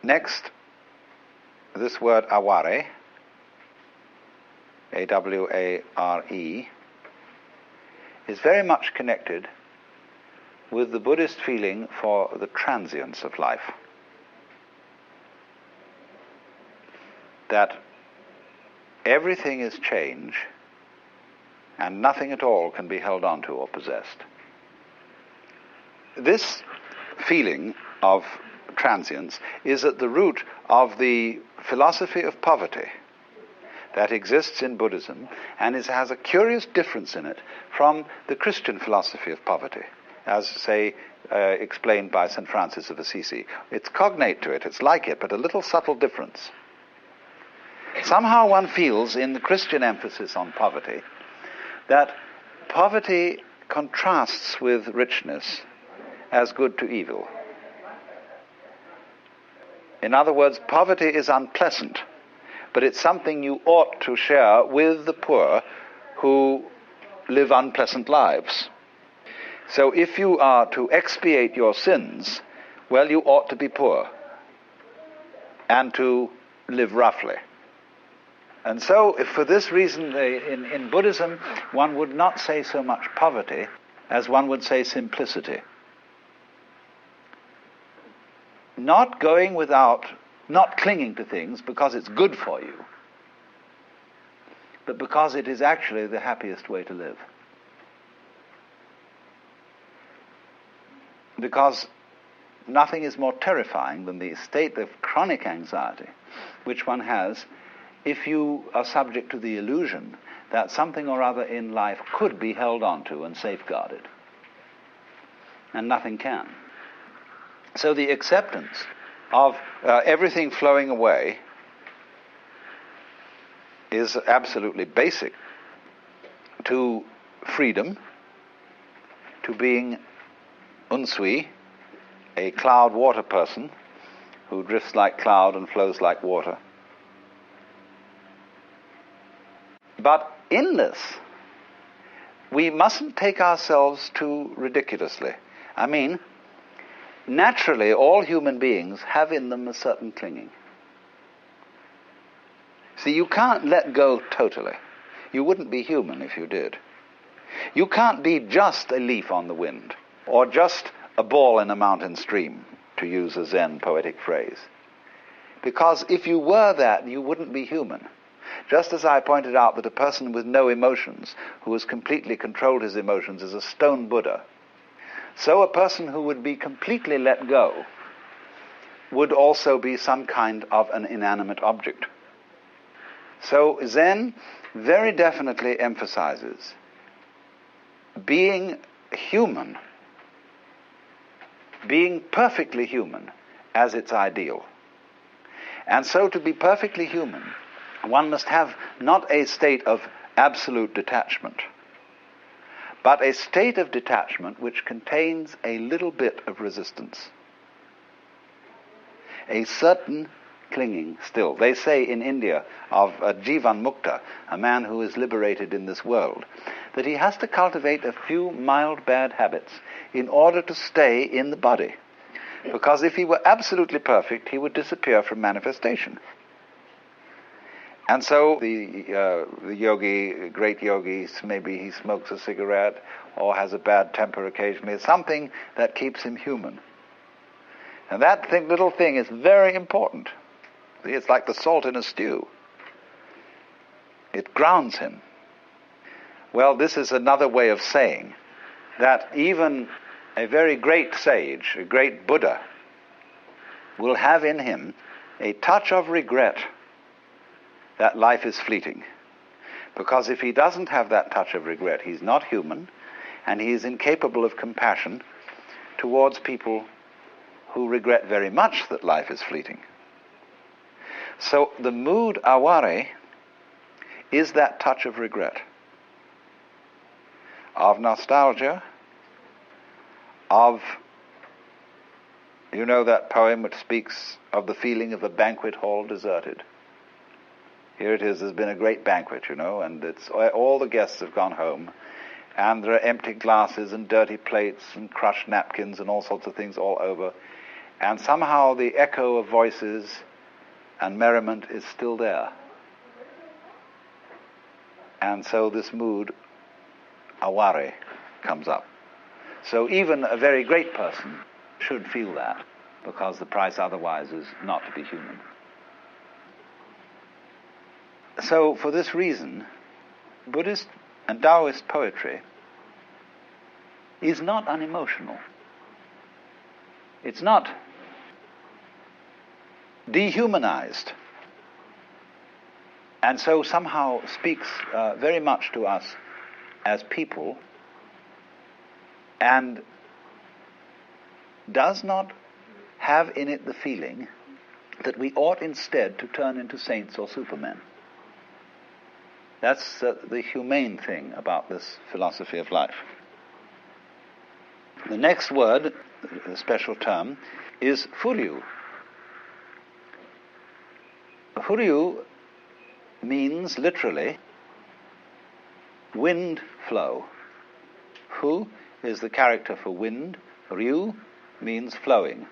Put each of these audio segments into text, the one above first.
Next, this word aware, A-W-A-R-E, is very much connected with the Buddhist feeling for the transience of life. That everything is change and nothing at all can be held onto or possessed. This feeling of transience is at the root of the philosophy of poverty that exists in Buddhism, and has a curious difference in it from the Christian philosophy of poverty, as, say, explained by St. Francis of Assisi. It's cognate to it, it's like it, but a little subtle difference. Somehow one feels in the Christian emphasis on poverty that poverty contrasts with richness as good to evil. In other words, poverty is unpleasant, but it's something you ought to share with the poor who live unpleasant lives. So if you are to expiate your sins, well, you ought to be poor and to live roughly. And so, for this reason, in Buddhism, one would not say so much poverty as one would say simplicity. Not going without, not clinging to things because it's good for you, but because it is actually the happiest way to live. Because nothing is more terrifying than the state of chronic anxiety which one has if you are subject to the illusion that something or other in life could be held onto and safeguarded, and nothing can. So the acceptance of everything flowing away is absolutely basic to freedom, to being unsui, a cloud water person who drifts like cloud and flows like water. But in this, we mustn't take ourselves too ridiculously. I mean, naturally, all human beings have in them a certain clinging. See, you can't let go totally. You wouldn't be human if you did. You can't be just a leaf on the wind, or just a ball in a mountain stream, to use a Zen poetic phrase. Because if you were that, you wouldn't be human. Just as I pointed out that a person with no emotions, who has completely controlled his emotions, is a stone Buddha, so a person who would be completely let go would also be some kind of an inanimate object. So Zen very definitely emphasizes being human, being perfectly human as its ideal. And so to be perfectly human, one must have not a state of absolute detachment, but a state of detachment which contains a little bit of resistance, a certain clinging still. They say in India of a Jivan Mukta, a man who is liberated in this world, that he has to cultivate a few mild bad habits in order to stay in the body. Because if he were absolutely perfect, he would disappear from manifestation. And so the yogi, great yogi, maybe he smokes a cigarette or has a bad temper occasionally, something that keeps him human. And that little thing is very important. See, it's like the salt in a stew. It grounds him. Well, this is another way of saying that even a very great sage, a great Buddha, will have in him a touch of regret that life is fleeting. Because if he doesn't have that touch of regret, he's not human, and he is incapable of compassion towards people who regret very much that life is fleeting. So the mood aware is that touch of regret, of nostalgia, of, you know that poem which speaks of the feeling of a banquet hall deserted. Here it is, there's been a great banquet, and it's all the guests have gone home, and there are empty glasses and dirty plates and crushed napkins and all sorts of things all over, And somehow the echo of voices and merriment is still there. And so this mood, aware, comes up. So even a very great person should feel that, because the price otherwise is not to be human. So for this reason, Buddhist and Taoist poetry is not unemotional. It's not dehumanized, and so somehow speaks very much to us as people, and does not have in it the feeling that we ought instead to turn into saints or supermen. That's the humane thing about this philosophy of life. The next word, the special term, is furyu. Furyu means literally wind flow. Fu is the character for wind. Ryu means flowing.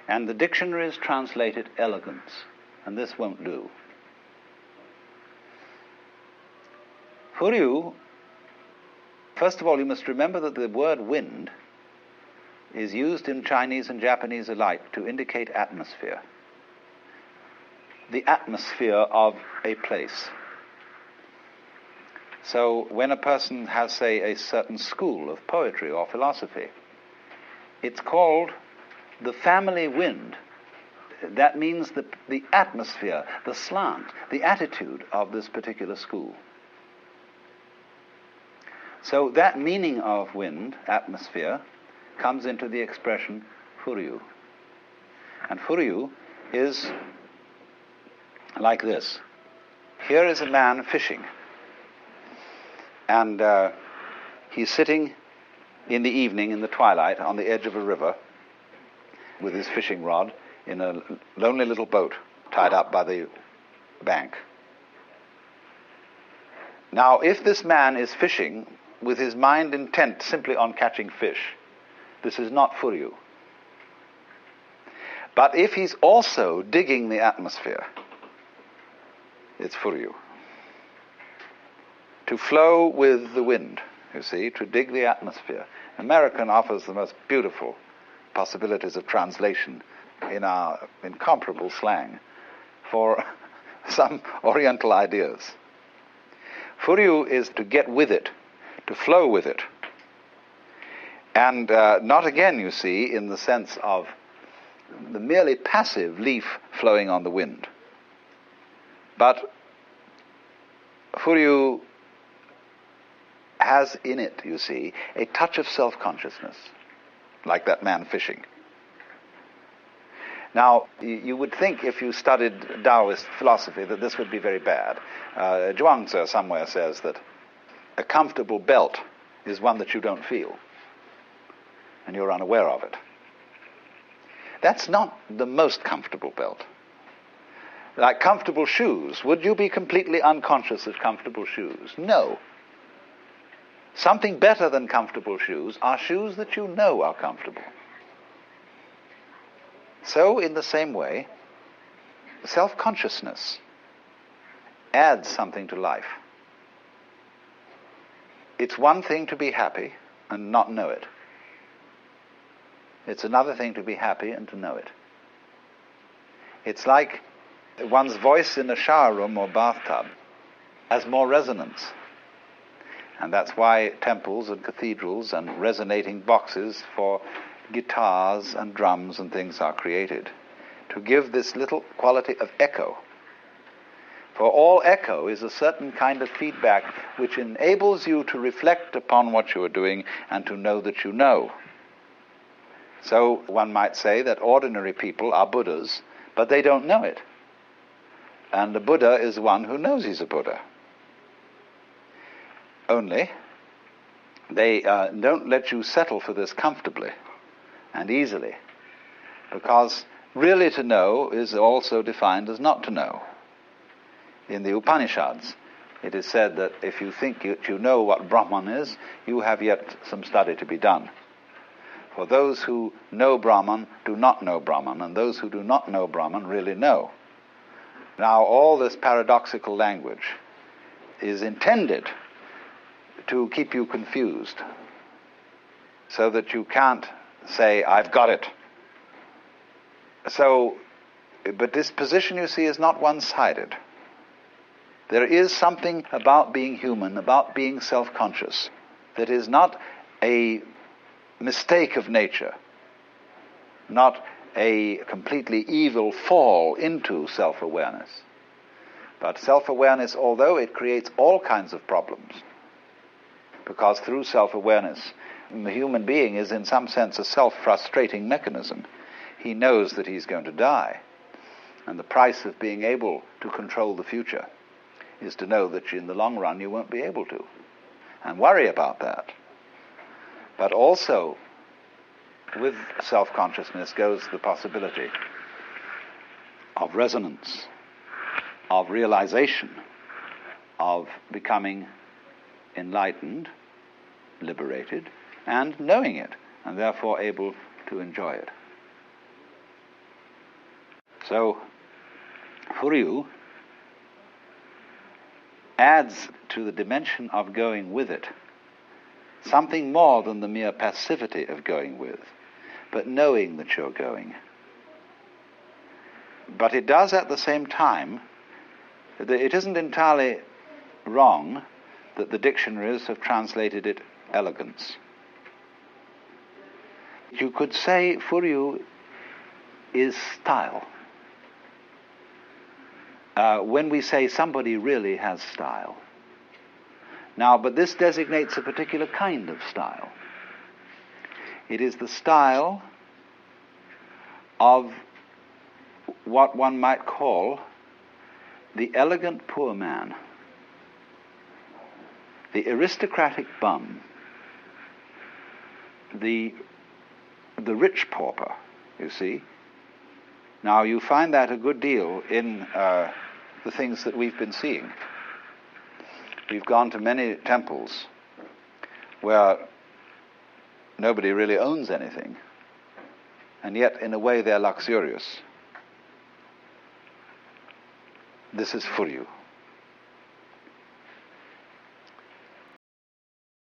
And the dictionaries translate it elegance, and this won't do. Furyu, first of all, you must remember that the word wind is used in Chinese and Japanese alike to indicate atmosphere. The atmosphere of a place. So when a person has, say, a certain school of poetry or philosophy, it's called the family wind. That means the atmosphere, the slant, the attitude of this particular school. So that meaning of wind, atmosphere, comes into the expression furyu. And furyu is like this. Here is a man fishing. And he's sitting in the evening, in the twilight, on the edge of a river with his fishing rod in a lonely little boat tied up by the bank. Now, if this man is fishing with his mind intent simply on catching fish, this is not furyu. But if he's also digging the atmosphere, it's furyu. To flow with the wind, you see, to dig the atmosphere. American offers the most beautiful possibilities of translation in our incomparable slang for some Oriental ideas. Furyu is to get with it, to flow with it. And not again, you see, in the sense of the merely passive leaf flowing on the wind. But furyu has in it, you see, a touch of self-consciousness, like that man fishing. Now, you would think if you studied Taoist philosophy that this would be very bad. Zhuangzi somewhere says that a comfortable belt is one that you don't feel, and you're unaware of it. That's not the most comfortable belt. Like comfortable shoes, would you be completely unconscious of comfortable shoes? No. Something better than comfortable shoes are shoes that you know are comfortable. So, in the same way, self-consciousness adds something to life. It's one thing to be happy and not know it. It's another thing to be happy and to know it. It's like one's voice in a shower room or bathtub has more resonance. And that's why temples and cathedrals and resonating boxes for guitars and drums and things are created, to give this little quality of echo. For all echo is a certain kind of feedback which enables you to reflect upon what you are doing and to know that you know. So one might say that ordinary people are Buddhas, but they don't know it. And the Buddha is one who knows he's a Buddha. Only, they don't let you settle for this comfortably and easily, because really to know is also defined as not to know. In the Upanishads, it is said that if you think that you know what Brahman is, you have yet some study to be done. For those who know Brahman do not know Brahman, and those who do not know Brahman really know. Now, all this paradoxical language is intended to keep you confused, so that you can't say, I've got it. So, but this position, you see, is not one-sided. There is something about being human, about being self-conscious, that is not a mistake of nature, not a completely evil fall into self-awareness. But self-awareness, although it creates all kinds of problems, because through self-awareness, the human being is in some sense a self-frustrating mechanism. He knows that he's going to die, and the price of being able to control the future is to know that in the long run you won't be able to, and worry about that. But also, with self-consciousness goes the possibility of resonance, of realization, of becoming enlightened, liberated, and knowing it, and therefore able to enjoy it. So, Furyu adds to the dimension of going with it something more than the mere passivity of going with, but knowing that you're going. But it does at the same time, it isn't entirely wrong that the dictionaries have translated it elegance. You could say Furyu is style. When we say somebody really has style. Now, but this designates a particular kind of style. It is the style of what one might call the elegant poor man, the aristocratic bum, the rich pauper, you see. Now, you find that a good deal in the things that we've been seeing. We've gone to many temples where nobody really owns anything, and yet in a way they're luxurious. This is Furyu.